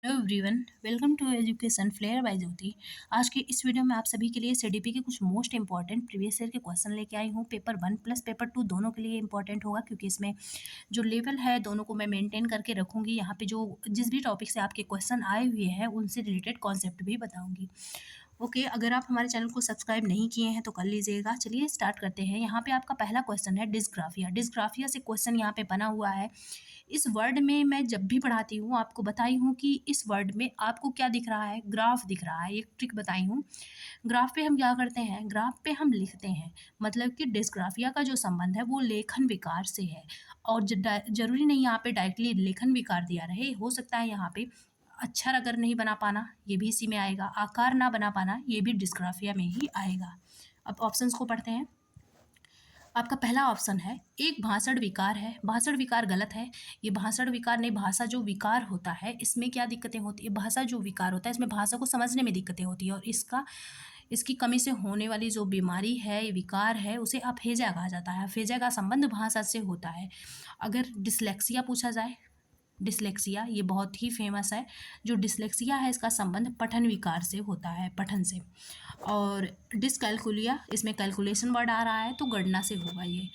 Hello everyone, welcome to education flair by Jyoti. आज की इस वीडियो में आप सभी के लिए सीडीपी के कुछ मोस्ट इंपॉर्टेंट प्रीवियस ईयर के क्वेश्चन लेके आई हूँ। पेपर 1 प्लस पेपर 2 दोनों के लिए इंपॉर्टेंट होगा, क्योंकि इसमें जो लेवल है दोनों को मैं मेंटेन करके रखूँगी। यहाँ पे जो जिस भी टॉपिक से आपके क्वेश्चन आए हुए हैं उनसे रिलेटेड कॉन्सेप्ट भी बताऊँगी। ओके, अगर आप हमारे चैनल को सब्सक्राइब नहीं किए हैं तो कर लीजिएगा। चलिए स्टार्ट करते हैं। यहाँ पे आपका पहला क्वेश्चन है डिस्ग्राफिया। डिस्ग्राफिया से क्वेश्चन यहाँ पे बना हुआ है। इस वर्ड में मैं जब भी पढ़ाती हूँ आपको बताई हूँ कि इस वर्ड में आपको क्या दिख रहा है, ग्राफ दिख रहा है। एक ट्रिक बताई हूँ। ग्राफ पे हम क्या करते हैं, ग्राफ पे हम लिखते हैं। मतलब कि डिस्ग्राफिया का जो संबंध है वो लेखन विकार से है। और जरूरी नहीं यहाँ पे डायरेक्टली लेखन विकार दिया रहे, हो सकता है यहाँ पे अक्षर अगर नहीं बना पाना, ये भी इसी में आएगा। आकार ना बना पाना, ये भी डिस्ग्राफिया में ही आएगा। अब ऑप्शंस को पढ़ते हैं। आपका पहला ऑप्शन है एक भाषण विकार है। भाषण विकार गलत है। ये भाषण विकार नहीं, भाषा जो विकार होता है इसमें क्या दिक्कतें होती है, भाषा जो विकार होता है इसमें भाषा को समझने में दिक्कतें होती है, और इसकी कमी से होने वाली जो बीमारी है, विकार है, उसे अफेजा कहा जाता है। अफेजा का संबंध भाषा से होता है। अगर डिसलेक्सिया पूछा जाए, डिसलेक्सिया ये बहुत ही फेमस है। जो डिसलेक्सिया है इसका संबंध पठन विकार से होता है, पठन से। और डिसकैलकुलिया, इसमें कैलकुलेशन वर्ड आ रहा है तो गणना से होगा। ये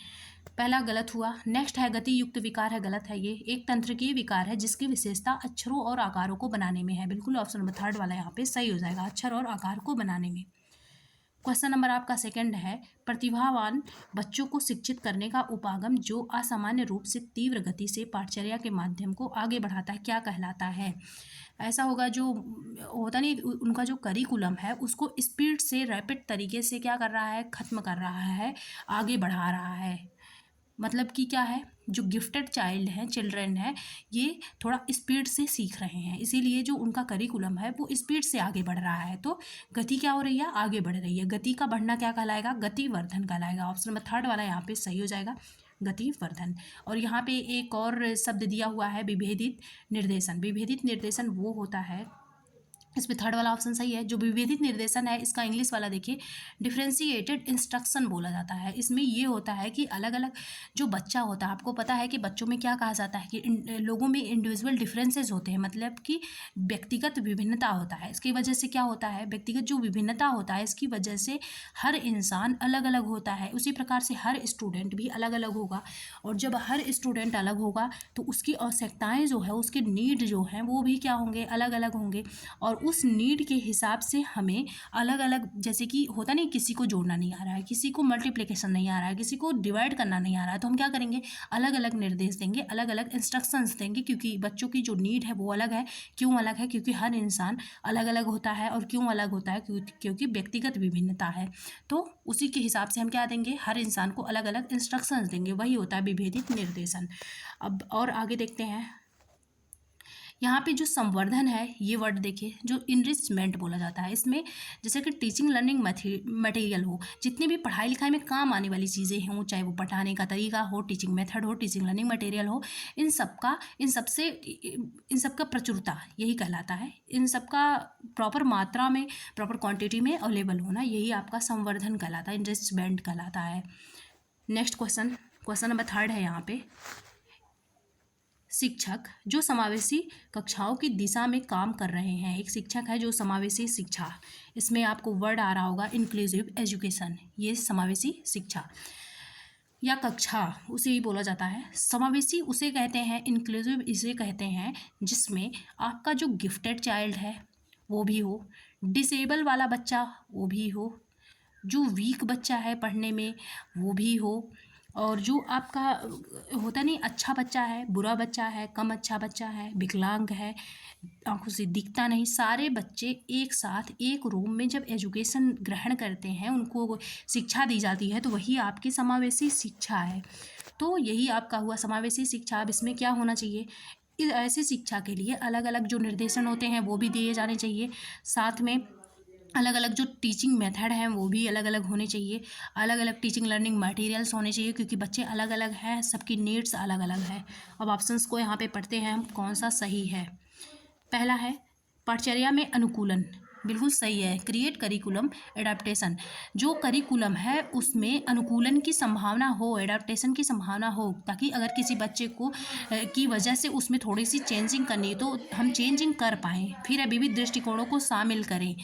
पहला गलत हुआ। नेक्स्ट है गति युक्त विकार है, गलत है। ये एक तंत्रिकीय विकार है जिसकी विशेषता अक्षरों और आकारों को बनाने में है। बिल्कुल ऑप्शन नंबर 3 वाला यहाँ पे सही हो जाएगा, अक्षर और आकार को बनाने में। क्वेश्चन नंबर आपका सेकंड है प्रतिभावान बच्चों को शिक्षित करने का उपागम जो असामान्य रूप से तीव्र गति से पाठचर्या के माध्यम को आगे बढ़ाता है क्या कहलाता है। ऐसा होगा जो होता नहीं, उनका जो करिकुलम है उसको स्पीड से रैपिड तरीके से क्या कर रहा है, खत्म कर रहा है, आगे बढ़ा रहा है। मतलब कि क्या है, जो गिफ्टेड चाइल्ड हैं, चिल्ड्रन हैं, ये थोड़ा स्पीड से सीख रहे हैं, इसीलिए जो उनका करिकुलम है वो स्पीड से आगे बढ़ रहा है। तो गति क्या हो रही है, आगे बढ़ रही है। गति का बढ़ना क्या कहलाएगा, गतिवर्धन कहलाएगा। ऑप्शन नंबर 3 वाला यहाँ पे सही हो जाएगा, गतिवर्धन। और यहाँ पे एक और शब्द दिया हुआ है विभेदित निर्देशन। विभेदित निर्देशन वो होता है, इसमें 3 वाला ऑप्शन सही है। जो विभेदित निर्देशन है इसका इंग्लिश वाला देखिए डिफ्रेंशिएटेड इंस्ट्रक्शन बोला जाता है। इसमें ये होता है कि अलग अलग जो बच्चा होता है, आपको पता है कि बच्चों में क्या कहा जाता है कि लोगों में इंडिविजुअल डिफरेंसेस होते हैं, मतलब कि व्यक्तिगत विभिन्नता होता है। इसकी वजह से क्या होता है, व्यक्तिगत जो विभिन्नता होता है इसकी वजह से हर इंसान अलग अलग होता है। उसी प्रकार से हर स्टूडेंट भी अलग अलग होगा, और जब हर स्टूडेंट अलग होगा तो उसकी आवश्यकताएँ जो है, उसके नीड जो हैं वो भी क्या होंगे, अलग अलग होंगे। और उस नीड के हिसाब से हमें अलग अलग, जैसे कि होता नहीं, किसी को जोड़ना नहीं आ रहा है, किसी को मल्टीप्लिकेशन नहीं आ रहा है, किसी को डिवाइड करना नहीं आ रहा है, तो हम क्या करेंगे, अलग अलग निर्देश देंगे, अलग अलग इंस्ट्रक्शंस देंगे, क्योंकि बच्चों की जो नीड है वो अलग है। क्यों अलग है, क्योंकि हर इंसान अलग अलग होता है। और क्यों अलग होता है, क्योंकि व्यक्तिगत विभिन्नता है। तो उसी के हिसाब से हम क्या देंगे, हर इंसान को अलग अलग इंस्ट्रक्शंस देंगे, वही होता है विभेदित निर्देशन। अब और आगे देखते हैं। यहाँ पे जो संवर्धन है, ये वर्ड देखिए, जो इनरिचमेंट बोला जाता है, इसमें जैसे कि टीचिंग लर्निंग मटेरियल हो, जितनी भी पढ़ाई लिखाई में काम आने वाली चीज़ें हों, चाहे वो पढ़ाने का तरीका हो, टीचिंग मेथड हो, टीचिंग लर्निंग मटेरियल हो, इन सबका प्रचुरता यही कहलाता है। इन सबका प्रॉपर मात्रा में, प्रॉपर क्वान्टिटी में अवेलेबल होना, यही आपका संवर्धन कहलाता है, इनरिचमेंट कहलाता है। नेक्स्ट क्वेश्चन नंबर 3 है यहाँ पे। शिक्षक जो समावेशी कक्षाओं की दिशा में काम कर रहे हैं। एक शिक्षक है जो समावेशी शिक्षा, इसमें आपको वर्ड आ रहा होगा इंक्लूसिव एजुकेशन। ये समावेशी शिक्षा या कक्षा उसे ही बोला जाता है। समावेशी उसे कहते हैं, इंक्लूसिव इसे कहते हैं जिसमें आपका जो गिफ्टेड चाइल्ड है वो भी हो, डिसेबल वाला बच्चा वो भी हो, जो वीक बच्चा है पढ़ने में वो भी हो, और जो आपका होता नहीं, अच्छा बच्चा है, बुरा बच्चा है, कम अच्छा बच्चा है, विकलांग है, आंखों से दिखता नहीं, सारे बच्चे एक साथ एक रूम में जब एजुकेशन ग्रहण करते हैं, उनको शिक्षा दी जाती है, तो वही आपकी समावेशी शिक्षा है। तो यही आपका हुआ समावेशी शिक्षा। अब इसमें क्या होना चाहिए, ऐसी शिक्षा के लिए अलग अलग जो निर्देशन होते हैं वो भी दिए जाने चाहिए, साथ में अलग अलग जो टीचिंग मेथड हैं वो भी अलग अलग होने चाहिए, अलग अलग टीचिंग लर्निंग मटेरियल्स होने चाहिए, क्योंकि बच्चे अलग अलग हैं, सबकी नीड्स अलग अलग है। अब ऑप्शंस को यहाँ पे पढ़ते हैं हम, कौन सा सही है। पहला है पाठचर्या में अनुकूलन। बिल्कुल सही है। क्रिएट करिकुलम एडाप्टेशन, जो करिकुलम है उसमें अनुकूलन की संभावना हो, एडाप्टेशन की संभावना हो, ताकि अगर किसी बच्चे को की वजह से उसमें थोड़ी सी चेंजिंग करनी है तो हम चेंजिंग कर पाएँ। फिर विविध दृष्टिकोणों को शामिल करें,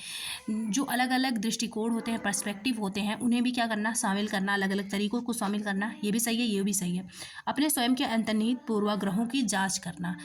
जो अलग अलग दृष्टिकोण होते हैं, पर्सपेक्टिव होते हैं, उन्हें भी क्या करना, शामिल करना, अलग अलग तरीकों को शामिल करना। ये भी सही है, ये भी सही है। अपने स्वयं के अंतर्निहित पूर्वाग्रहों की जाँच करना,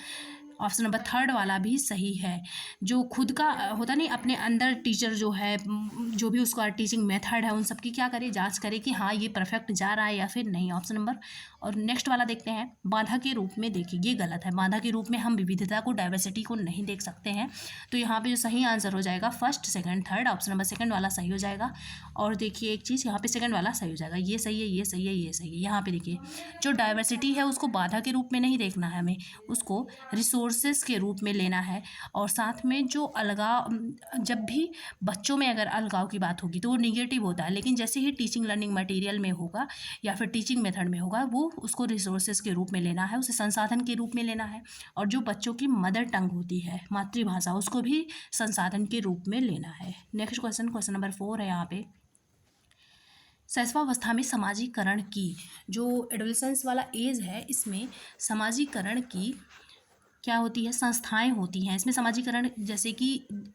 ऑप्शन नंबर थर्ड वाला भी सही है। जो खुद का होता नहीं, अपने अंदर टीचर जो है, जो भी उसका टीचिंग मेथड है, उन सब की क्या करे, जांच करे कि हाँ ये परफेक्ट जा रहा है या फिर नहीं। Option number. और नेक्स्ट वाला देखते हैं, बाधा के रूप में देखिए, ये गलत है। बाधा के रूप में हम विविधता को, डाइवर्सिटी को नहीं देख सकते हैं। तो यहाँ पे जो सही आंसर हो जाएगा first, second, third, option number second वाला सही हो जाएगा। और देखिए एक चीज़, यहाँ पे सेकंड वाला सही हो जाएगा। ये सही है, ये सही है, ये सही है। यहाँ पे देखिए, जो डाइवर्सिटी है उसको बाधा के रूप में नहीं देखना है हमें, उसको रिसोर्सेज के रूप में लेना है। और साथ में जो अलगाव, जब भी बच्चों में अगर अलगाव की बात होगी तो वो निगेटिव होता है, लेकिन जैसे ही टीचिंग लर्निंग मटेरियल में होगा या फिर टीचिंग मेथड में होगा, वो उसको रिसोर्सेज के रूप में लेना है, उसे संसाधन के रूप में लेना है। और जो बच्चों की मदर टंग होती है, मातृभाषा, उसको भी संसाधन के रूप में लेना है। नेक्स्ट क्वेश्चन, क्वेश्चन नंबर 4 है यहाँ पे, शैशवावस्था में समाजीकरण की, जो एडोलेसेंस वाला एज है, इसमें समाजीकरण की क्या होती है, संस्थाएं होती हैं। इसमें समाजीकरण जैसे कि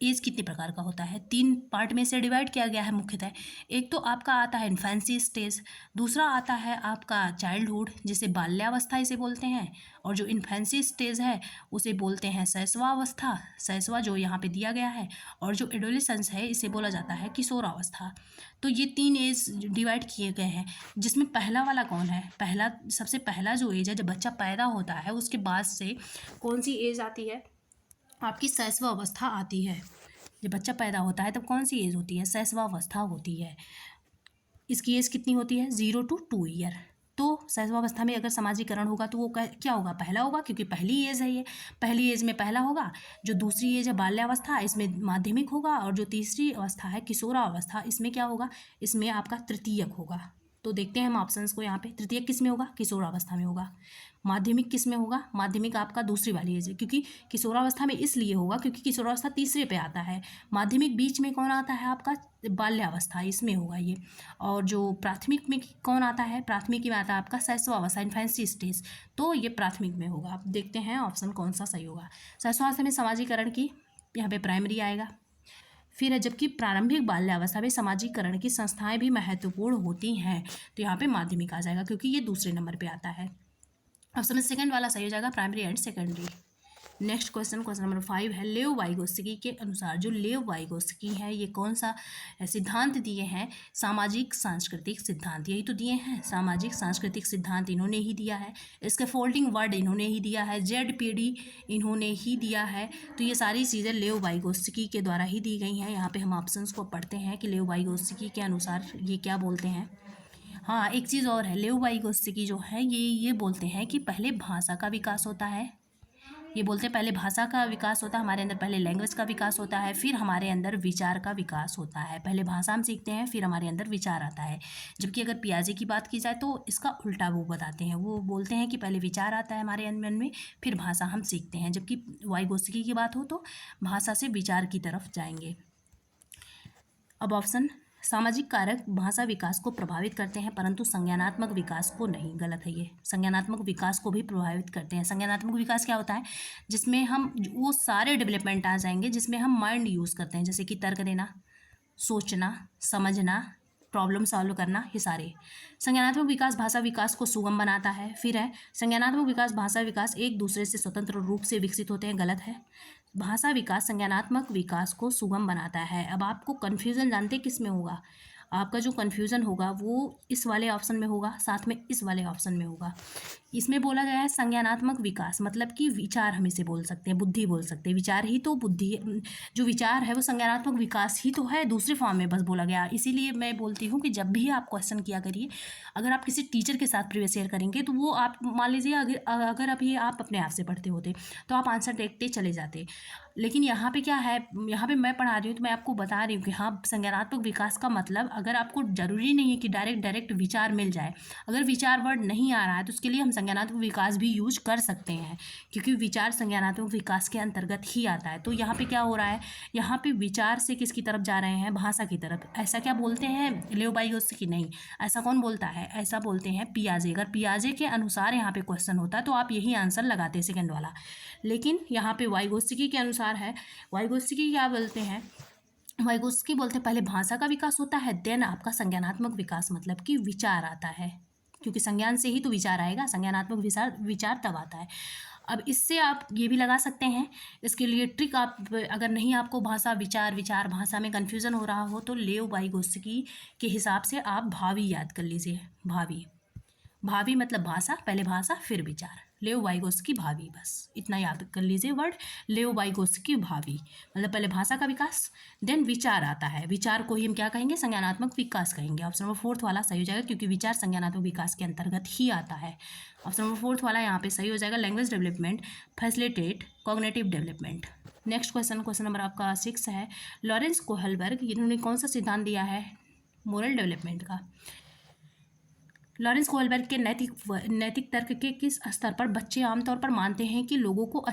एज कितने प्रकार का होता है, 3 पार्ट में से डिवाइड किया गया है मुख्यतः। एक तो आपका आता है इन्फेंसी स्टेज, दूसरा आता है आपका चाइल्डहुड, जिसे बाल्यावस्था इसे बोलते हैं, और जो इन्फेंसी स्टेज है उसे बोलते हैं शैशवावस्था, शैशवा जो यहाँ पे दिया गया है। और जो एडोलेसेंस है इसे बोला जाता है किशोरावस्था। तो ये 3 एज डिवाइड किए गए हैं, जिसमें पहला वाला कौन है, पहला, सबसे पहला जो एज है, जब बच्चा पैदा होता है उसके बाद से कौन सी एज आती है, आपकी शैशवावस्था आती है। जब बच्चा पैदा होता है तब कौन सी एज होती है, शैशवावस्था होती है। इसकी एज कितनी होती है, 0 to 2 ईयर। तो शैशवावस्था में अगर समाजीकरण होगा तो वो क्या होगा, पहला होगा, क्योंकि पहली एज है ये, पहली एज में पहला होगा। जो दूसरी एज है बाल्यावस्था, इसमें माध्यमिक होगा। और जो तीसरी अवस्था है किशोरावस्था, इसमें क्या होगा, इसमें आपका तृतीयक होगा। तो देखते हैं हम ऑप्शंस को यहाँ पे, तृतीयक किस में होगा, किशोरावस्था में होगा। माध्यमिक किस में होगा, माध्यमिक आपका दूसरी वाली एज है, क्योंकि किशोरावस्था में इसलिए होगा क्योंकि किशोरावस्था तीसरे पे आता है। माध्यमिक बीच में कौन आता है, आपका बाल्यावस्था, इसमें होगा ये। और जो प्राथमिक में कौन आता है, प्राथमिक में आता है आपका शैशवावस्था, इन्फेंसी स्टेज। तो ये प्राथमिक में होगा। आप देखते हैं ऑप्शन कौन सा सही होगा। शैशवावस्था में समाजीकरण की, यहाँ पे प्राइमरी आएगा। फिर है, जबकि प्रारंभिक बाल्यावस्था में समाजीकरण की संस्थाएं भी महत्वपूर्ण होती हैं, तो यहाँ पे माध्यमिक आ जाएगा, क्योंकि ये दूसरे नंबर पे आता है। ऑप्शन में सेकंड वाला सही हो जाएगा, primary and secondary. Next question, question number 5 है, लेव वाइगोत्स्की के अनुसार, जो लेव वाइगोत्स्की है ये कौन सा सिद्धांत दिए हैं, सामाजिक सांस्कृतिक सिद्धांत, यही तो दिए हैं, सामाजिक सांस्कृतिक सिद्धांत इन्होंने ही दिया है। इसके फोल्डिंग वर्ड इन्होंने ही दिया है, ZPD इन्होंने ही दिया है। तो ये सारी चीज़ें लेव वाइगोत्स्की के द्वारा ही दी गई हैं। यहाँ पे हम ऑप्शंस को पढ़ते हैं कि लेव वाइगोत्स्की के अनुसार ये क्या बोलते हैं। हाँ, एक चीज़ और है, लेव वाइगोत्स्की जो है ये बोलते हैं कि पहले भाषा का विकास होता है। ये बोलते हैं पहले भाषा का विकास होता है हमारे अंदर, पहले लैंग्वेज का विकास होता है, फिर हमारे अंदर विचार का विकास होता है। पहले भाषा हम सीखते हैं, फिर हमारे अंदर विचार आता है। जबकि अगर पियाजे की बात की जाए तो इसका उल्टा वो बताते हैं, वो बोलते हैं कि पहले विचार आता है हमारे मन में, फिर भाषा हम सीखते हैं। जबकि वाइगोत्स्की की बात हो तो भाषा से विचार की तरफ जाएंगे। अब ऑप्शन, सामाजिक कारक भाषा विकास को प्रभावित करते हैं परंतु संज्ञानात्मक विकास को नहीं, गलत है ये। संज्ञानात्मक विकास को भी प्रभावित करते हैं। संज्ञानात्मक विकास क्या होता है, जिसमें हम वो सारे डेवलपमेंट आ जाएंगे जिसमें हम माइंड यूज़ करते हैं, जैसे कि तर्क देना, सोचना, समझना, प्रॉब्लम सॉल्व करना, ये सारे। संज्ञानात्मक विकास भाषा विकास को सुगम बनाता है। फिर है, संज्ञानात्मक विकास भाषा विकास एक दूसरे से स्वतंत्र रूप से विकसित होते हैं, गलत है। भाषा विकास संज्ञानात्मक विकास को सुगम बनाता है। अब आपको कन्फ्यूज़न जानते किस में होगा, आपका जो कन्फ्यूज़न होगा वो इस वाले ऑप्शन में होगा, साथ में इस वाले ऑप्शन में होगा। इसमें बोला गया है संज्ञानात्मक विकास, मतलब कि विचार हम इसे बोल सकते हैं, बुद्धि बोल सकते हैं, विचार ही तो बुद्धि, जो विचार है वो संज्ञानात्मक विकास ही तो है, दूसरे फॉर्म में बस बोला गया। इसीलिए मैं बोलती हूँ कि जब भी आप क्वेश्चन किया करिए, अगर आप किसी टीचर के साथ प्रीवियस ईयर करेंगे तो वो आप मान लीजिए अगर अभी आप अपने आप से पढ़ते होते तो आप आंसर देखते चले जाते, लेकिन यहाँ पे क्या है, यहाँ पे मैं पढ़ा रही हूँ तो मैं आपको बता रही हूँ कि हाँ, संज्ञानात्मक विकास का मतलब, अगर आपको जरूरी नहीं है कि डायरेक्ट विचार मिल जाए, अगर विचार वर्ड नहीं आ रहा है तो उसके लिए हम संज्ञानात्मक विकास भी यूज कर सकते हैं, क्योंकि विचार संज्ञानात्मक विकास के अंतर्गत ही आता है। तो यहाँ पे क्या हो रहा है, यहाँ पे विचार से किसकी तरफ जा रहे हैं, भाषा की तरफ। ऐसा क्या बोलते हैं लियो वाइगोत्स्की? नहीं, ऐसा कौन बोलता है, ऐसा बोलते हैं पियाजे। अगर पियाजे के अनुसार यहाँ पे क्वेश्चन होता तो आप यही आंसर लगाते सेकंड वाला, लेकिन यहाँ पे वाइगोत्स्की के अनुसार है। वाइगोत्स्की क्या बोलते हैं, वाइगोत्स्की बोलते हैं पहले भाषा का विकास होता है, देन आपका संज्ञानात्मक विकास, मतलब कि विचार आता है, क्योंकि संज्ञान से ही तो विचार आएगा, संज्ञानात्मक विचार तब आता है। अब इससे आप ये भी लगा सकते हैं, इसके लिए ट्रिक आप, अगर नहीं आपको भाषा विचार भाषा में कन्फ्यूज़न हो रहा हो तो लेओ वाइगोत्स्की के हिसाब से आप भावी याद कर लीजिए। भावी मतलब भाषा, पहले भाषा फिर विचार, लेओ वाइगोत्स्की भावी, बस इतना याद कर लीजिए वर्ड, लेओ वाइगोत्स्की भावी, मतलब पहले भाषा का विकास देन विचार आता है। विचार को ही हम क्या कहेंगे, संज्ञानात्मक विकास कहेंगे। ऑप्शन नंबर 4 वाला सही हो जाएगा, क्योंकि विचार संज्ञानात्मक विकास के अंतर्गत ही आता है। ऑप्शन नंबर 4 वाला यहाँ पे सही हो जाएगा। Language development facilitate cognitive development. Next question number आपका 6 है। लॉरेंस कोहलबर्ग, इन्होंने कौन सा सिद्धांत दिया है, मोरल डेवलपमेंट का। लॉरेंस कोहलबर्ग के नैतिक तर्क के किस स्तर पर बच्चे आमतौर पर मानते हैं कि लोगों को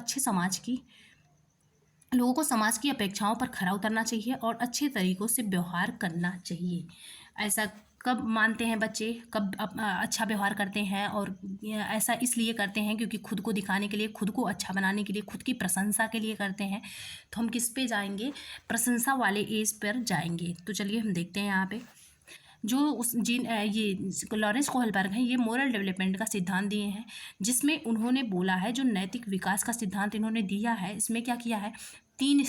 समाज की अपेक्षाओं पर खरा उतरना चाहिए और अच्छे तरीकों से व्यवहार करना चाहिए। ऐसा कब मानते हैं बच्चे, कब अच्छा व्यवहार करते हैं, और ऐसा इसलिए करते हैं क्योंकि खुद को दिखाने के लिए, खुद को अच्छा बनाने के लिए, खुद की प्रशंसा के लिए करते हैं। तो हम किस पे जाएंगे, प्रशंसा वाले एज पर जाएंगे। तो चलिए हम देखते हैं यहाँ पे जो ये लॉरेंस कोहलबर्ग हैं, ये मोरल डेवलपमेंट का सिद्धांत दिए हैं, जिसमें उन्होंने बोला है, जो नैतिक विकास का सिद्धांत इन्होंने दिया है, इसमें क्या किया है, तीन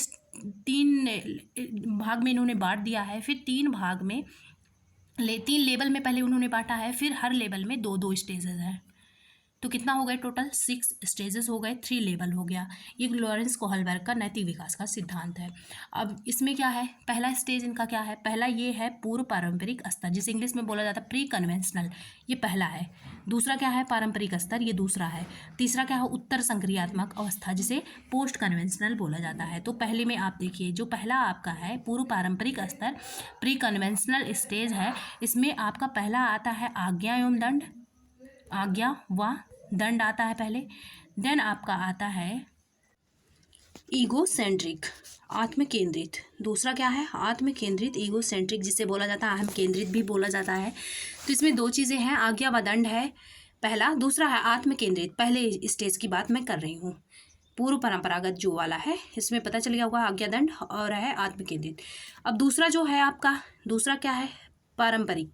भाग में इन्होंने बांट दिया है। फिर 3 लेवल में पहले उन्होंने बांटा है, फिर हर लेवल में 2-2 स्टेजेस हैं। तो कितना हो गए टोटल, 6 स्टेजेस हो गए, 3 लेवल हो गया। ये लॉरेंस कोहलबर्ग का नैतिक विकास का सिद्धांत है। अब इसमें क्या है, पहला स्टेज इनका क्या है, पहला ये है पूर्व पारंपरिक स्तर, जिसे इंग्लिश में बोला जाता है प्री कन्वेंशनल, ये पहला है। दूसरा क्या है, पारंपरिक स्तर, ये दूसरा है। तीसरा क्या है, उत्तर संक्रियात्मक अवस्था, जिसे पोस्ट कन्वेंशनल बोला जाता है। तो पहले में आप देखिए, जो पहला आपका है पूर्व पारंपरिक स्तर, प्री कन्वेंशनल स्टेज है, इसमें आपका पहला आता है आज्ञा एवं दंड, आज्ञा व दंड आता है पहले। देन आपका आता है ईगोसेंट्रिक, आत्म केंद्रित। दूसरा क्या है, आत्म केंद्रित ईगोसेंट्रिक, जिसे बोला जाता है अहम केंद्रित भी बोला जाता है। तो इसमें 2 चीज़ें हैं, आज्ञा व दंड है पहला, दूसरा है आत्म केंद्रित। पहले स्टेज की बात मैं कर रही हूँ, पूर्व परंपरागत जो वाला है, इसमें पता चल गया होगा आज्ञा दंड और है आत्म केंद्रित। अब दूसरा जो है आपका, दूसरा क्या है, पारंपरिक,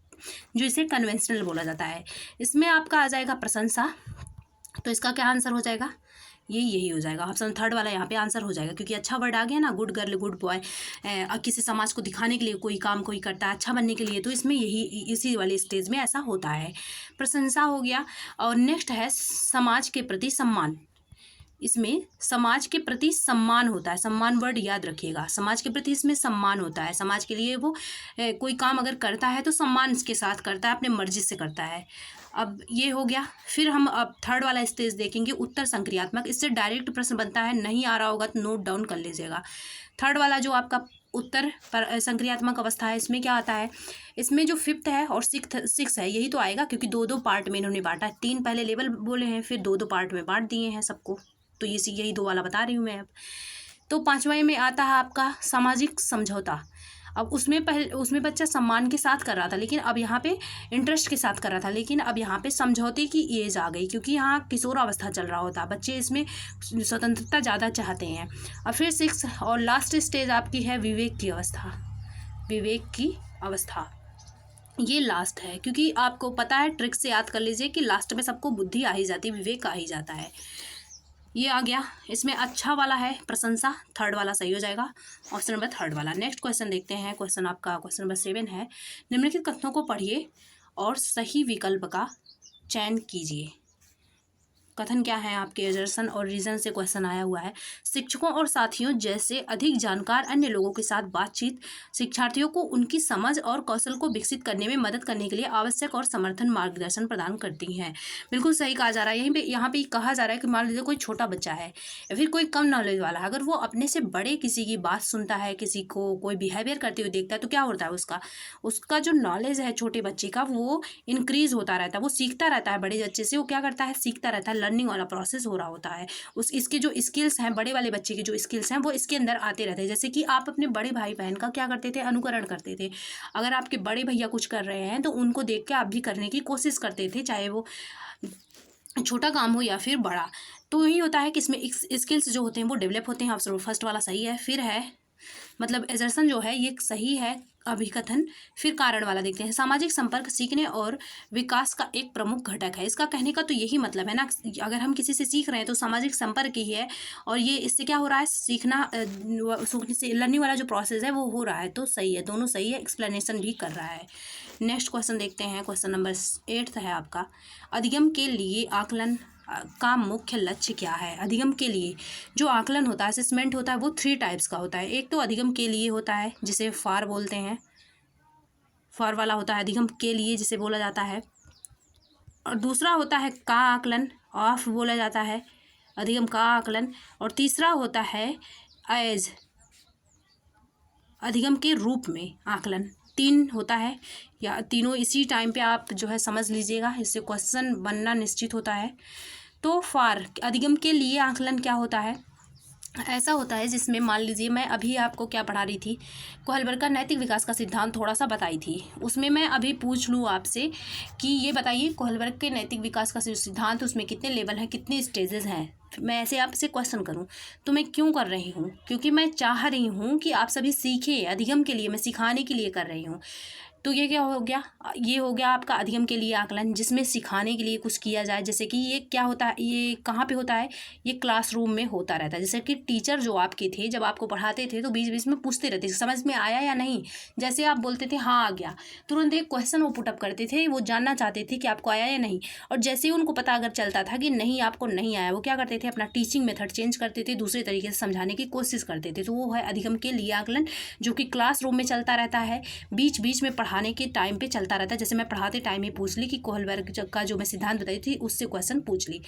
जो इसे कन्वेंशनल बोला जाता है। इसमें आपका आ जाएगा प्रशंसा। तो इसका क्या आंसर हो जाएगा, यही हो जाएगा। ऑप्शन 3 वाला यहाँ पे आंसर हो जाएगा, क्योंकि अच्छा वर्ड आ गया ना, गुड गर्ल गुड बॉय, किसी समाज को दिखाने के लिए कोई काम कोई करता है अच्छा बनने के लिए, तो इसमें इसी वाले स्टेज में ऐसा होता है। प्रशंसा हो गया। और नेक्स्ट है समाज के प्रति सम्मान। इसमें समाज के प्रति सम्मान होता है, सम्मान वर्ड याद रखिएगा, समाज के प्रति इसमें सम्मान होता है। समाज के लिए वो कोई काम अगर करता है तो सम्मान के साथ करता है, अपने मर्जी से करता है। अब ये हो गया। फिर हम अब 3 वाला स्टेज देखेंगे, उत्तर संक्रियात्मक। इससे डायरेक्ट प्रश्न बनता है, नहीं आ रहा होगा तो नोट डाउन कर लीजिएगा। 3 वाला जो आपका उत्तर पर संक्रियात्मक अवस्था है, इसमें क्या आता है, इसमें जो 5th है और 6th है, यही तो आएगा, क्योंकि 2-2 पार्ट में इन्होंने बांटा है। 3 पहले लेवल बोले हैं, फिर 2-2 पार्ट में बांट दिए हैं सबको। तो यही 2 वाला बता रही हूँ मैं अब। तो 5वें में आता है आपका सामाजिक समझौता। अब उसमें बच्चा सम्मान के साथ कर रहा था, लेकिन अब यहाँ पे इंटरेस्ट के साथ कर रहा था, लेकिन अब यहाँ पे समझौते की एज आ गई, क्योंकि यहाँ किशोर अवस्था चल रहा होता, बच्चे इसमें स्वतंत्रता ज़्यादा चाहते हैं। और फिर 6 और लास्ट स्टेज आपकी है विवेक की अवस्था। विवेक की अवस्था ये लास्ट है, क्योंकि आपको पता है, ट्रिक से याद कर लीजिए कि लास्ट में सबको बुद्धि आ ही जाती है, विवेक आ ही जाता है। ये आ गया। इसमें अच्छा वाला है प्रशंसा, 3 वाला सही हो जाएगा, ऑप्शन नंबर 3 वाला। नेक्स्ट क्वेश्चन देखते हैं, क्वेश्चन नंबर 7 है। निम्नलिखित कथनों को पढ़िए और सही विकल्प का चयन कीजिए। कथन क्या है आपके एजर्सन और रीजन से क्वेश्चन आया हुआ है। शिक्षकों और साथियों जैसे अधिक जानकार अन्य लोगों के साथ बातचीत शिक्षार्थियों को उनकी समझ और कौशल को विकसित करने में मदद करने के लिए आवश्यक और समर्थन मार्गदर्शन प्रदान करती हैं। बिल्कुल सही कहा जा रहा है। यहीं पे यहाँ पे कहा जा रहा है कि मान लीजिए कोई छोटा बच्चा है या फिर कोई कम नॉलेज वाला है, अगर वो अपने से बड़े किसी की बात सुनता है, किसी को कोई बिहेवियर करते हुए देखता है, तो क्या होता है उसका उसका जो नॉलेज है छोटे बच्चे का वो इंक्रीज होता रहता है, वो सीखता रहता है बड़े बच्चे से, वो क्या करता है सीखता रहता है, लर्निंग वाला प्रोसेस हो रहा होता है। इसके जो स्किल्स हैं, बड़े वाले बच्चे के जो स्किल्स हैं वो इसके अंदर आते रहते हैं। जैसे कि आप अपने बड़े भाई बहन का क्या करते थे, अनुकरण करते थे। अगर आपके बड़े भैया कुछ कर रहे हैं तो उनको देख के आप भी करने की कोशिश करते थे, चाहे वो छोटा काम हो या फिर बड़ा। तो यही होता है कि इसमें स्किल्स जो होते हैं वो डेवलप होते हैं। ऑप्शन फर्स्ट वाला सही है। फिर है मतलब एजर्सन जो है ये सही है अभिकथन। फिर कारण वाला देखते हैं। सामाजिक संपर्क सीखने और विकास का एक प्रमुख घटक है। इसका कहने का तो यही मतलब है ना, अगर हम किसी से सीख रहे हैं तो सामाजिक संपर्क ही है, और ये इससे क्या हो रहा है, सीखना लर्निंग वाला जो प्रोसेस है वो हो रहा है। तो सही है, दोनों सही है, एक्सप्लेनेशन भी कर रहा है। नेक्स्ट क्वेश्चन देखते हैं। क्वेश्चन नंबर 8 है आपका। अधिगम के लिए आकलन का मुख्य लक्ष्य क्या है। अधिगम के लिए जो आकलन होता है, असेसमेंट होता है, वो 3 टाइप्स का होता है। एक तो अधिगम के लिए होता है जिसे फार बोलते हैं, फार वाला होता है अधिगम के लिए जिसे बोला जाता है। और दूसरा होता है का आकलन, ऑफ बोला जाता है, अधिगम का आकलन। और तीसरा होता है एज, अधिगम के रूप में आकलन। 3 होता है, या तीनों इसी टाइम पे आप जो है समझ लीजिएगा, इससे क्वेश्चन बनना निश्चित होता है। तो फार अधिगम के लिए आकलन क्या होता है, ऐसा होता है जिसमें मान लीजिए मैं अभी आपको क्या पढ़ा रही थी, कोहलबर्ग का नैतिक विकास का सिद्धांत थोड़ा सा बताई थी। उसमें मैं अभी पूछ लूँ आपसे कि ये बताइए कोहलबर्ग के नैतिक विकास का सिद्धांत, उसमें कितने लेवल हैं, कितने स्टेजेस हैं। मैं ऐसे आपसे क्वेश्चन करूं तो मैं क्यों कर रही हूं, क्योंकि मैं चाह रही हूं कि आप सभी सीखें। अधिगम के लिए मैं सिखाने के लिए कर रही हूं। तो ये क्या हो गया, ये हो गया आपका अधिगम के लिए आकलन, जिसमें सिखाने के लिए कुछ किया जाए। जैसे कि ये क्या होता है, ये कहाँ पे होता है, ये क्लासरूम में होता रहता है। जैसे कि टीचर जो आपके थे जब आपको पढ़ाते थे तो बीच बीच में पूछते रहते थे समझ में आया या नहीं। जैसे आप बोलते थे हाँ आ गया, तुरंत एक क्वेश्चन वो पुटअप करते थे, वो जानना चाहते थे कि आपको आया या नहीं। और जैसे ही उनको पता अगर चलता था कि नहीं आपको नहीं आया, वो क्या करते थे, अपना टीचिंग मेथड चेंज करते थे, दूसरे तरीके से समझाने की कोशिश करते थे। तो वो है अधिगम के लिए आकलन, जो कि क्लासरूम में चलता रहता है, बीच बीच में पढ़ाने के टाइम पे चलता रहता है। जैसे मैं पढ़ाते टाइम ही पूछ ली कि कोहलबर्ग का जो मैं सिद्धांत बताई थी उससे क्वेश्चन पूछ ली।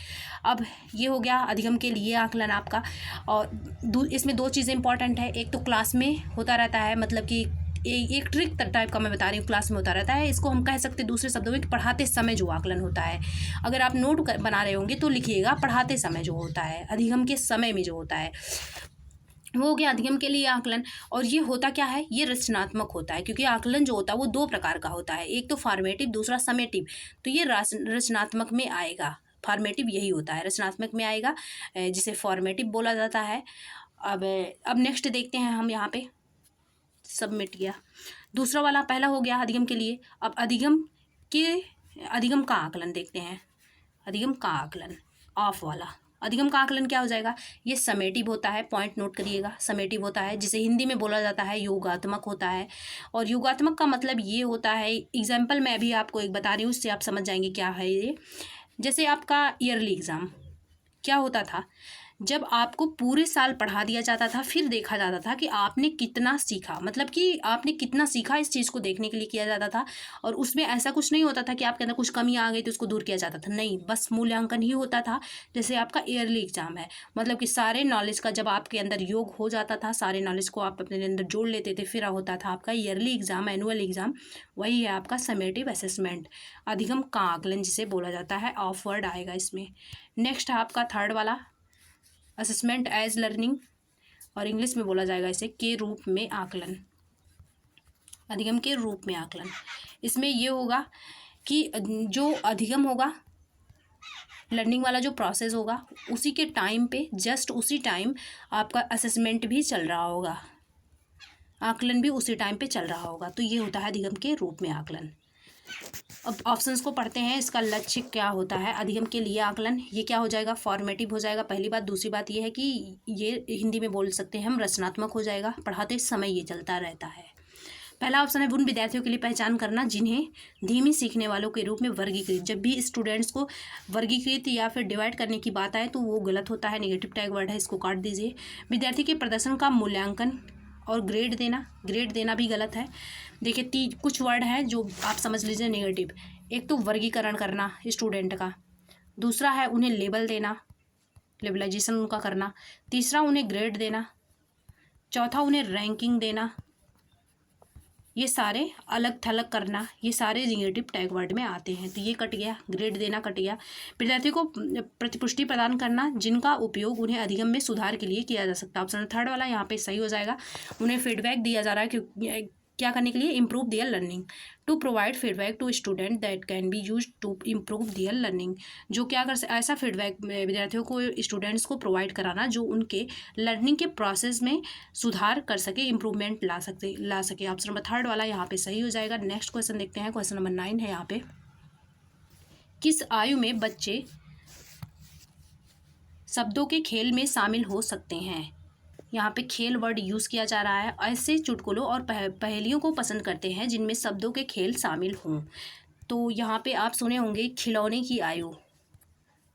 अब ये हो गया अधिगम के लिए आकलन आपका। और इसमें 2 चीज़ें इंपॉर्टेंट है। एक तो क्लास में होता रहता है, मतलब कि एक ट्रिक टाइप का मैं बता रही हूँ, क्लास में होता रहता है। इसको हम कह सकते हैं दूसरे शब्दों में कि पढ़ाते समय जो आकलन होता है। अगर आप नोट बना रहे होंगे तो लिखिएगा पढ़ाते समय जो होता है, अधिगम के समय में जो होता है वो हो गया अधिगम के लिए आकलन। और ये होता क्या है, ये रचनात्मक होता है, क्योंकि आकलन जो होता है वो 2 प्रकार का होता है, एक तो फॉर्मेटिव, दूसरा समेटिव। तो ये रचनात्मक में आएगा। फॉर्मेटिव यही होता है, रचनात्मक में आएगा, जिसे फॉर्मेटिव बोला जाता है। अब नेक्स्ट देखते हैं हम यहाँ पे, सबमिट गया दूसरा वाला, पहला हो गया अधिगम के लिए। अब अधिगम का आकलन देखते हैं। अधिगम का आकलन ऑफ वाला, अधिगम का आकलन क्या हो जाएगा, ये समेटिव होता है, पॉइंट नोट करिएगा, समेटिव होता है, जिसे हिंदी में बोला जाता है योगात्मक होता है। और योगात्मक का मतलब ये होता है, एग्जाम्पल मैं अभी आपको एक बता रही हूँ, उससे आप समझ जाएंगे क्या है ये। जैसे आपका ईयरली एग्ज़ाम क्या होता था, जब आपको पूरे साल पढ़ा दिया जाता था, फिर देखा जाता था कि आपने कितना सीखा, मतलब कि आपने कितना सीखा, इस चीज़ को देखने के लिए किया जाता था। और उसमें ऐसा कुछ नहीं होता था कि आपके अंदर कुछ कमी आ गई तो उसको दूर किया जाता था, नहीं, बस मूल्यांकन ही होता था। जैसे आपका ईयरली एग्ज़ाम है, मतलब कि सारे नॉलेज का जब आपके अंदर योग हो जाता था, सारे नॉलेज को आप अपने अंदर जोड़ लेते थे, फिर होता था आपका ईयरली एग्ज़ाम, एनुअल एग्ज़ाम। वही है आपका समेटिव असेसमेंट, अधिगम का आकलन जिसे बोला जाता है, ऑफ वर्ड आएगा इसमें। नेक्स्ट है आपका थर्ड वाला, असेसमेंट एज लर्निंग, और इंग्लिश में बोला जाएगा इसे के रूप में आकलन, अधिगम के रूप में आकलन। इसमें ये होगा कि जो अधिगम होगा, लर्निंग वाला जो प्रोसेस होगा, उसी के टाइम पे, जस्ट उसी टाइम आपका असेसमेंट भी चल रहा होगा, आकलन भी उसी टाइम पे चल रहा होगा। तो ये होता है अधिगम के रूप में आकलन। अब ऑप्शंस को पढ़ते हैं, इसका लक्ष्य क्या होता है अधिगम के लिए आकलन, ये क्या हो जाएगा, फॉर्मेटिव हो जाएगा, पहली बात। दूसरी बात ये है कि ये हिंदी में बोल सकते हैं हम रचनात्मक हो जाएगा, पढ़ाते समय ये चलता रहता है। पहला ऑप्शन है उन विद्यार्थियों के लिए पहचान करना जिन्हें धीमी सीखने वालों के रूप में वर्गीकृत। जब भी स्टूडेंट्स को वर्गीकृत या फिर डिवाइड करने की बात आए तो वो गलत होता है, नेगेटिव टैग वर्ड है, इसको काट दीजिए। विद्यार्थी के प्रदर्शन का मूल्यांकन और ग्रेड देना भी गलत है। देखिए कुछ वर्ड हैं जो आप समझ लीजिए नेगेटिव। एक तो वर्गीकरण करना स्टूडेंट का, दूसरा है उन्हें लेबल देना, लेबलाइजेशन उनका करना, तीसरा उन्हें ग्रेड देना, चौथा उन्हें रैंकिंग देना, ये सारे अलग थलग करना, ये सारे निगेटिव टैग वर्ड में आते हैं। तो ये कट गया, ग्रेड देना कट गया। विद्यार्थी को प्रतिपुष्टि प्रदान करना जिनका उपयोग उन्हें अधिगम में सुधार के लिए किया जा सकता है। ऑप्शन थर्ड वाला यहाँ पे सही हो जाएगा। उन्हें फीडबैक दिया जा रहा है कि क्या करने के लिए, improve their learning, to provide feedback to student that can be use to improve their learning. जो क्या कर ऐसा फीडबैक विद्यार्थियों को, स्टूडेंट्स को प्रोवाइड कराना जो उनके लर्निंग के प्रोसेस में सुधार कर सके, इम्प्रूवमेंट ला सके। ऑप्शन नंबर थर्ड वाला यहाँ पे सही हो जाएगा। नेक्स्ट क्वेश्चन देखते हैं, क्वेश्चन नंबर 9 है यहाँ पे। किस आयु में बच्चे शब्दों के खेल में शामिल हो सकते हैं? यहाँ पे खेल वर्ड यूज़ किया जा रहा है। ऐसे चुटकुलों और पहेलियों को पसंद करते हैं जिनमें शब्दों के खेल शामिल हों। तो यहाँ पे आप सुने होंगे खिलौने की आयु,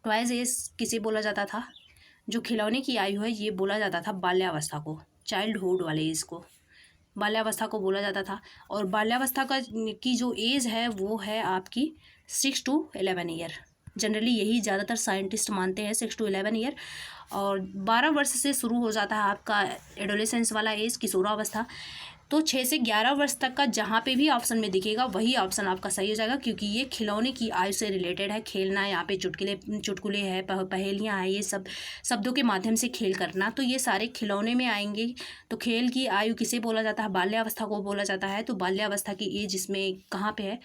टॉयज एज किसे बोला जाता था? जो खिलौने की आयु है ये बोला जाता था बाल्यावस्था को, चाइल्डहुड वाले एज को बाल्यावस्था को बोला जाता था। और बाल्यावस्था की जो एज है वो है आपकी 6 to 11 ईयर। जनरली यही ज़्यादातर साइंटिस्ट मानते हैं, 6 to 11 ईयर। और 12 वर्ष से शुरू हो जाता है आपका एडोलेसेंस वाला एज, किशोरावस्था। तो 6 से 11 वर्ष तक का जहाँ पे भी ऑप्शन में दिखेगा वही ऑप्शन आपका सही हो जाएगा, क्योंकि ये खिलौने की आयु से रिलेटेड है। खेलना, यहाँ पे चुटकुले हैं, पहेलियाँ हैं, ये सब शब्दों के माध्यम से खेल करना, तो ये सारे खिलौने में आएंगे। तो खेल की आयु किसे बोला जाता है? बाल्यावस्था को बोला जाता है। तो बाल्यावस्था की एज इसमें कहाँ पे है?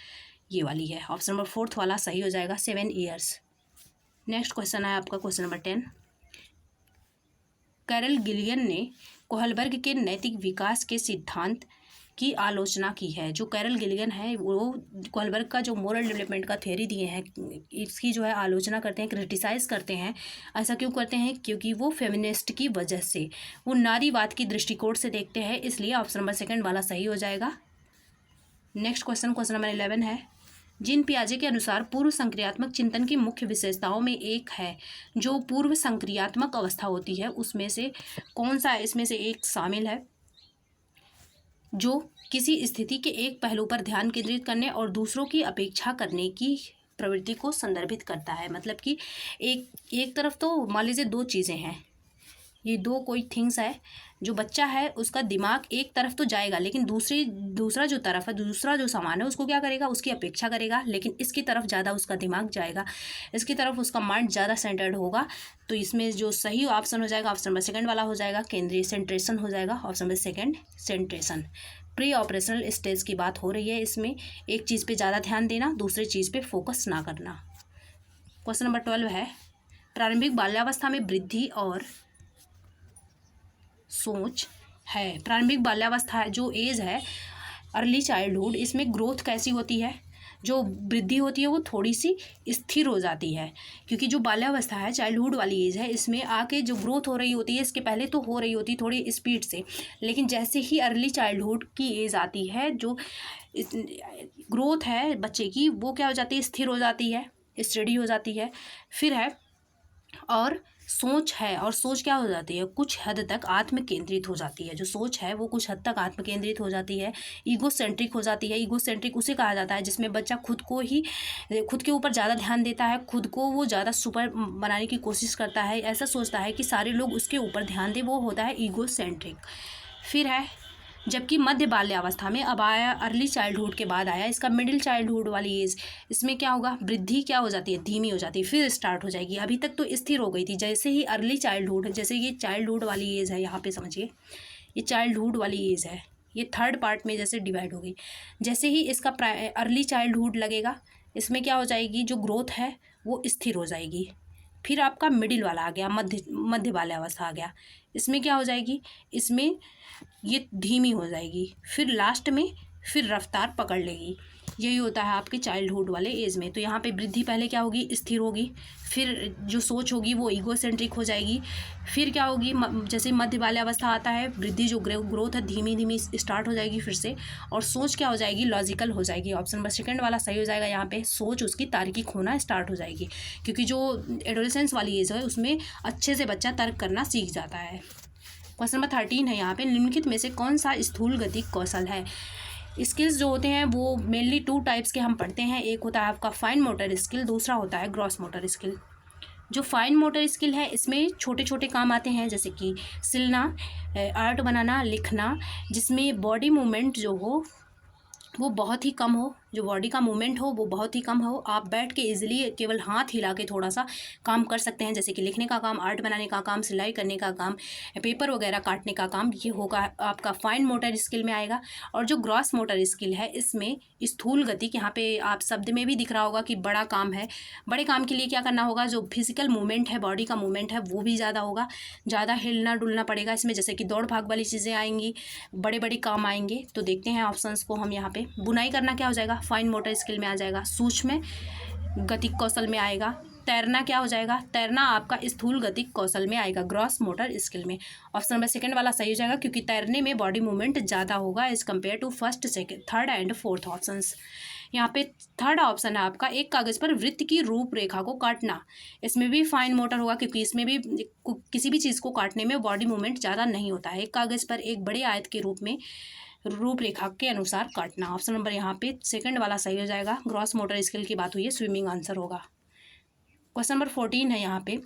ये वाली है। ऑप्शन नंबर 4 वाला सही हो जाएगा, 7 ईयर्स। नेक्स्ट क्वेश्चन है आपका क्वेश्चन नंबर 10। कैरल गिलियन ने कोहलबर्ग के नैतिक विकास के सिद्धांत की आलोचना की है। जो कैरल गिलियन है वो कोहलबर्ग का जो मोरल डेवलपमेंट का थ्योरी दिए हैं इसकी जो है आलोचना करते हैं, क्रिटिसाइज़ करते हैं। ऐसा क्यों करते हैं? क्योंकि वो फेमिनिस्ट की वजह से, वो नारीवाद की दृष्टिकोण से देखते हैं, इसलिए ऑप्शन नंबर 2 वाला सही हो जाएगा। नेक्स्ट क्वेश्चन नंबर 11 है। जीन पियाजे के अनुसार पूर्व संक्रियात्मक चिंतन की मुख्य विशेषताओं में एक है जो पूर्व संक्रियात्मक अवस्था होती है, उसमें से कौन सा इसमें से एक शामिल है जो किसी स्थिति के एक पहलू पर ध्यान केंद्रित करने और दूसरों की अपेक्षा करने की प्रवृत्ति को संदर्भित करता है। मतलब कि एक तरफ तो मान लीजिए दो चीज़ें हैं, ये दो कोई थिंग्स है, जो बच्चा है उसका दिमाग एक तरफ तो जाएगा, लेकिन दूसरा जो तरफ है, दूसरा जो सामान है उसको क्या करेगा? उसकी अपेक्षा करेगा, लेकिन इसकी तरफ ज़्यादा उसका दिमाग जाएगा, इसकी तरफ उसका माइंड ज़्यादा सेंटर्ड होगा। तो इसमें जो सही ऑप्शन हो जाएगा ऑप्शन नंबर 2 वाला हो जाएगा, केंद्रीय सेंट्रेशन हो जाएगा। Option number 2 सेंट्रेशन। Pre operational stage की बात हो रही है, इसमें एक चीज़ पे ज़्यादा ध्यान देना, दूसरी चीज़ पे फोकस ना करना। क्वेश्चन नंबर 12 है। प्रारंभिक बाल्यावस्था में वृद्धि और सोच है। प्रारंभिक बाल्यावस्था जो एज है, अर्ली चाइल्डहुड, इसमें ग्रोथ कैसी होती है? जो वृद्धि होती है वो थोड़ी सी स्थिर हो जाती है, क्योंकि जो बाल्यावस्था है, चाइल्डहुड वाली एज है, इसमें आके जो ग्रोथ हो रही होती है इसके पहले तो हो रही होती है थोड़ी स्पीड से, लेकिन जैसे ही अर्ली चाइल्डहुड की एज आती है, जो ग्रोथ है बच्चे की वो क्या हो जाती है? स्थिर हो जाती है, स्टडी हो जाती है। फिर है और सोच है, और सोच क्या हो जाती है? कुछ हद तक आत्म केंद्रित हो जाती है। जो सोच है वो कुछ हद तक आत्म केंद्रित हो जाती है, ईगो सेंट्रिक हो जाती है। ईगो सेंट्रिक उसे कहा जाता है जिसमें बच्चा खुद के ऊपर ज़्यादा ध्यान देता है, खुद को वो ज़्यादा सुपर बनाने की कोशिश करता है, ऐसा सोचता है कि सारे लोग उसके ऊपर ध्यान दें, वो होता है ईगो सेंट्रिक। फिर है जबकि मध्य बाल्यावस्था में, अब आया अर्ली चाइल्डहुड के बाद आया इसका मिडिल चाइल्डहुड वाली एज, इसमें क्या होगा? वृद्धि क्या हो जाती है? धीमी हो जाती है, फिर स्टार्ट हो जाएगी। अभी तक तो स्थिर हो गई थी, जैसे ही अर्ली चाइल्डहुड, जैसे ये चाइल्डहुड वाली एज है, यहाँ पे समझिए ये चाइल्डहुड वाली एज है, ये थर्ड पार्ट में जैसे डिवाइड हो गई, जैसे ही इसका अर्ली चाइल्डहुड लगेगा, इसमें क्या हो जाएगी? जो ग्रोथ है वो स्थिर हो जाएगी। फिर आपका मिडिल वाला आ गया, मध्य बाल्यावस्था आ गया, इसमें क्या हो जाएगी? इसमें ये धीमी हो जाएगी, फिर लास्ट में फिर रफ्तार पकड़ लेगी। यही होता है आपके चाइल्डहुड वाले एज में। तो यहाँ पे वृद्धि पहले क्या होगी, स्थिर होगी, फिर जो सोच होगी वो ईगोसेंट्रिक हो जाएगी, फिर क्या होगी, जैसे मध्य बाल्यावस्था आता है, वृद्धि जो ग्रोथ है धीमी धीमी स्टार्ट हो जाएगी फिर से, और सोच क्या हो जाएगी, लॉजिकल हो जाएगी। ऑप्शन नंबर सेकंड वाला सही हो जाएगा। यहाँ पे सोच उसकी तार्किक होना स्टार्ट हो जाएगी, क्योंकि जो एडोलेसेंस वाली एज है उसमें अच्छे से बच्चा तर्क करना सीख जाता है। क्वेश्चन नंबर 13 है यहाँ पे, निम्नलिखित में से कौन सा स्थूल गतिक कौशल है। स्किल्स जो होते हैं वो मेनली 2 टाइप्स के हम पढ़ते हैं। एक होता है आपका फाइन मोटर स्किल, दूसरा होता है ग्रॉस मोटर स्किल। जो फाइन मोटर स्किल है इसमें छोटे छोटे काम आते हैं, जैसे कि सिलना, आर्ट बनाना, लिखना, जिसमें बॉडी मूवमेंट जो हो वो बहुत ही कम हो, जो बॉडी का मूवमेंट हो वो बहुत ही कम हो। आप बैठ के इजीली केवल हाथ हिला के थोड़ा सा काम कर सकते हैं, जैसे कि लिखने का काम, आर्ट बनाने का काम, सिलाई करने का काम, पेपर वगैरह काटने का काम, ये होगा आपका फाइन मोटर स्किल में आएगा। और जो ग्रॉस मोटर स्किल है इसमें स्थूल गति, यहाँ पे आप शब्द में भी दिख रहा होगा कि बड़ा काम है, बड़े काम के लिए क्या करना होगा, जो फिजिकल मूवमेंट है, बॉडी का मूवमेंट है वो भी ज़्यादा होगा, ज़्यादा हिलना डुलना पड़ेगा इसमें, जैसे कि दौड़ भाग वाली चीज़ें आएंगी, बड़े बड़े काम आएंगे। तो देखते हैं ऑप्शंस को हम यहाँ पे। बुनाई करना क्या हो जाएगा, फाइन मोटर स्किल में आ जाएगा। सूक्ष्म गतिक कौशल में आएगा। तैरना क्या हो जाएगा, तैरना आपका स्थूल गतिक कौशल में आएगा, ग्रॉस मोटर स्किल में। ऑप्शन नंबर सेकंड वाला सही हो जाएगा, क्योंकि तैरने में बॉडी मूवमेंट ज़्यादा होगा as compare to first, second, third and fourth options. यहाँ पे थर्ड ऑप्शन है आपका, एक कागज़ पर वृत्त की रूपरेखा को काटना। इसमें भी फाइन मोटर होगा, क्योंकि इसमें भी किसी भी चीज़ को काटने में बॉडी मूवमेंट ज़्यादा नहीं होता है। एक कागज़ पर एक बड़े आयत के रूप में रूपरेखा के अनुसार काटना। ऑप्शन नंबर यहाँ पे सेकंड वाला सही हो जाएगा। ग्रॉस मोटर स्किल की बात हुई है, स्विमिंग आंसर होगा। क्वेश्चन नंबर 14 है यहाँ पे,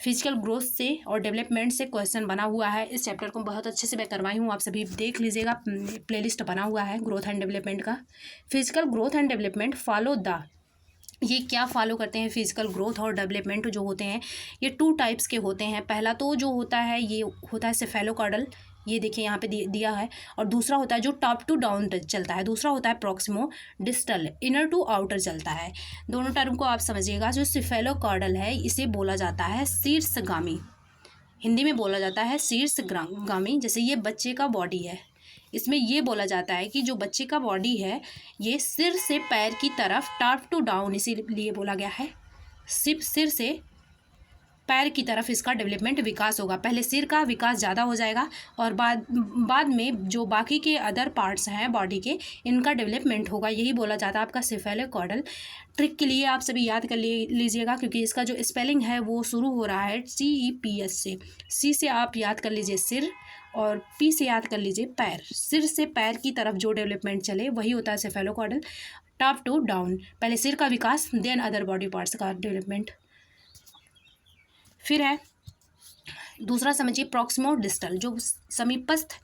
फिजिकल ग्रोथ से और डेवलपमेंट से क्वेश्चन बना हुआ है। इस चैप्टर को बहुत अच्छे से मैं करवाई हूँ, आप सभी देख लीजिएगा, प्लेलिस्ट बना हुआ है ग्रोथ एंड डेवलपमेंट का। Physical growth and development follow the, ये क्या फॉलो करते हैं, फिजिकल ग्रोथ और डेवलपमेंट जो होते हैं ये 2 टाइप्स के होते हैं। पहला तो जो होता है ये होता है सेफेलोकॉर्डल, ये देखिए यहाँ पे दिया है, और दूसरा होता है जो टॉप टू डाउन चलता है, दूसरा होता है proximo distal, inner to outer चलता है। दोनों टर्म को आप समझिएगा। जो सेफेलोकॉर्डल है इसे बोला जाता है शीर्षगामी, हिंदी में बोला जाता है शीर्षगामी। जैसे ये बच्चे का बॉडी है, इसमें ये बोला जाता है कि जो बच्चे का बॉडी है ये सिर से पैर की तरफ टॉप टू डाउन इसीलिए बोला गया है, सिर से पैर की तरफ इसका डेवलपमेंट विकास होगा। पहले सिर का विकास ज़्यादा हो जाएगा और बाद में जो बाकी के अदर पार्ट्स हैं बॉडी के इनका डेवलपमेंट होगा। यही बोला जाता है आपका सेफेलोकॉर्डल। ट्रिक के लिए आप सभी याद कर लीजिएगा, क्योंकि इसका जो स्पेलिंग है वो शुरू हो रहा है CEPS से। सी से आप याद कर लीजिए सिर और P से याद कर लीजिए पैर। सिर से पैर की तरफ जो डेवलपमेंट चले वही होता है सेफेलोकॉर्डल। टॉप टू डाउन, पहले सिर का विकास देन अदर बॉडी पार्ट्स का डेवलपमेंट। फिर है दूसरा समझिए प्रॉक्सिमो डिस्टल, जो समीपस्थ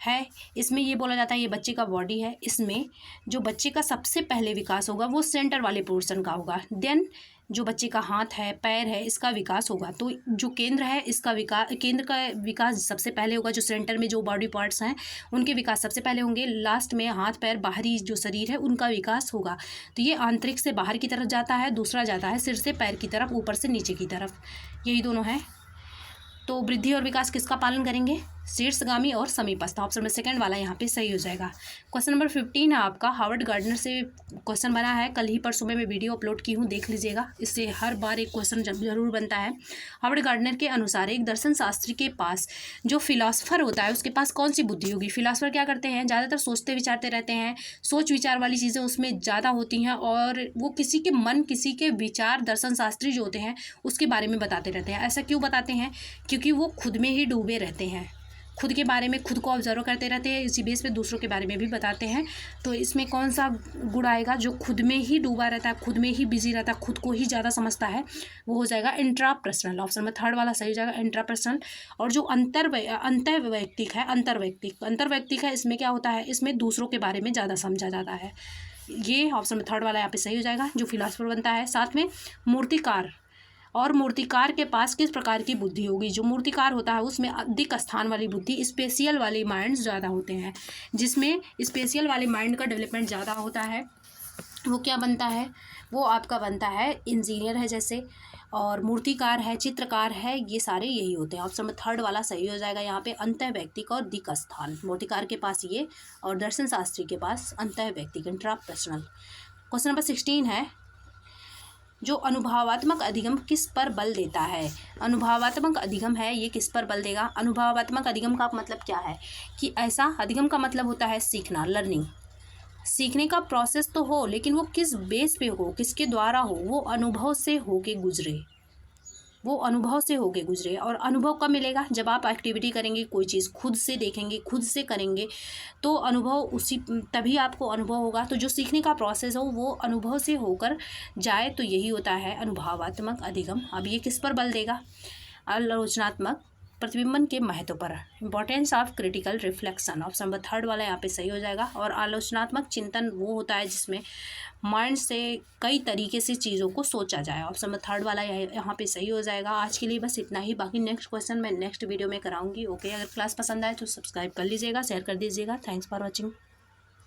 है। इसमें ये बोला जाता है ये बच्चे का बॉडी है, इसमें जो बच्चे का सबसे पहले विकास होगा वो सेंटर वाले पोर्शन का होगा, देन जो बच्चे का हाथ है, पैर है, इसका विकास होगा। तो जो केंद्र है इसका केंद्र का विकास सबसे पहले होगा। जो सेंटर में जो बॉडी पार्ट्स हैं उनके विकास सबसे पहले होंगे, लास्ट में हाथ पैर बाहरी जो शरीर है उनका विकास होगा। तो ये आंतरिक से बाहर की तरफ जाता है, दूसरा जाता है सिर से पैर की तरफ, ऊपर से नीचे की तरफ, यही दोनों हैं। तो वृद्धि और विकास किसका पालन करेंगे, शीर्षगामी और समीपस्थ। ऑप्शन में सेकंड वाला यहाँ पे सही हो जाएगा। क्वेश्चन नंबर 15 है आपका, हार्वर्ड गार्डनर से क्वेश्चन बना है, कल ही परसों में मैं वीडियो अपलोड की हूँ, देख लीजिएगा। इससे हर बार एक क्वेश्चन जरूर बनता है। हार्वर्ड गार्डनर के अनुसार एक दर्शन शास्त्री के पास जो फिलासफर होता है उसके पास कौन सी बुद्धि होगी। फिलासफर क्या करते हैं, ज़्यादातर सोचते विचारते रहते हैं, सोच विचार वाली चीज़ें उसमें ज़्यादा होती हैं, और वो किसी के मन, किसी के विचार, दर्शन शास्त्री जो होते हैं उसके बारे में बताते रहते हैं। ऐसा क्यों बताते हैं, क्योंकि वो खुद में ही डूबे रहते हैं, खुद के बारे में खुद को ऑब्जर्व करते रहते हैं, इसी बेस पे दूसरों के बारे में भी बताते हैं। तो इसमें कौन सा गुण आएगा, जो खुद में ही डूबा रहता है, खुद में ही बिजी रहता है, खुद को ही ज़्यादा समझता है, वो हो जाएगा इंट्रापर्सनल। ऑप्शन में थर्ड वाला सही हो जाएगा, इंट्रापर्सनल। और जो अंतर्वैयक्तिक है, इसमें क्या होता है, इसमें दूसरों के बारे में ज़्यादा समझा जाता है। ये ऑप्शन में थर्ड वाला यहाँ पे सही हो जाएगा, जो फिलासफर बनता है। साथ में मूर्तिकार, और मूर्तिकार के पास किस प्रकार की बुद्धि होगी। जो मूर्तिकार होता है उसमें अधिक स्थान वाली बुद्धि, स्पेशियल वाले माइंड्स ज़्यादा होते हैं। जिसमें स्पेशियल वाले माइंड का डेवलपमेंट ज़्यादा होता है वो क्या बनता है, वो आपका बनता है इंजीनियर है जैसे, और मूर्तिकार है, चित्रकार है, ये सारे यही होते हैं। ऑप्शन नंबर थर्ड वाला सही हो जाएगा यहाँ पे, अंतः व्यक्तिक और दिक् स्थान। मूर्तिकार के पास ये और दर्शन शास्त्री के पास अंतः व्यक्तिक, इंट्रापर्सनल। क्वेश्चन नंबर 16 है, जो अनुभवात्मक अधिगम किस पर बल देता है? अनुभवात्मक अधिगम है, ये किस पर बल देगा? अनुभवात्मक अधिगम का मतलब क्या है कि ऐसा अधिगम का मतलब होता है सीखना, लर्निंग। सीखने का प्रोसेस तो हो, लेकिन वो किस बेस पे हो, किसके द्वारा हो, वो अनुभव से होके गुजरे, वो अनुभव से होके गुजरे। और अनुभव कब मिलेगा? जब आप एक्टिविटी करेंगे, कोई चीज़ खुद से देखेंगे, खुद से करेंगे, तो अनुभव उसी तभी आपको अनुभव होगा। तो जो सीखने का प्रोसेस हो वो अनुभव से होकर जाए, तो यही होता है अनुभवात्मक अधिगम। अब ये किस पर बल देगा? आलोचनात्मक प्रतिबिंबन के महत्व पर, importance of critical reflection. Option number third वाला यहाँ पे सही हो जाएगा। और आलोचनात्मक चिंतन वो होता है जिसमें माइंड से कई तरीके से चीज़ों को सोचा जाए। ऑप्शन नंबर थर्ड वाला यहाँ पे सही हो जाएगा। आज के लिए बस इतना ही, बाकी नेक्स्ट क्वेश्चन मैं नेक्स्ट वीडियो में कराऊंगी। ओके, अगर क्लास पसंद आए तो सब्सक्राइब कर लीजिएगा, शेयर कर दीजिएगा। Thanks for watching.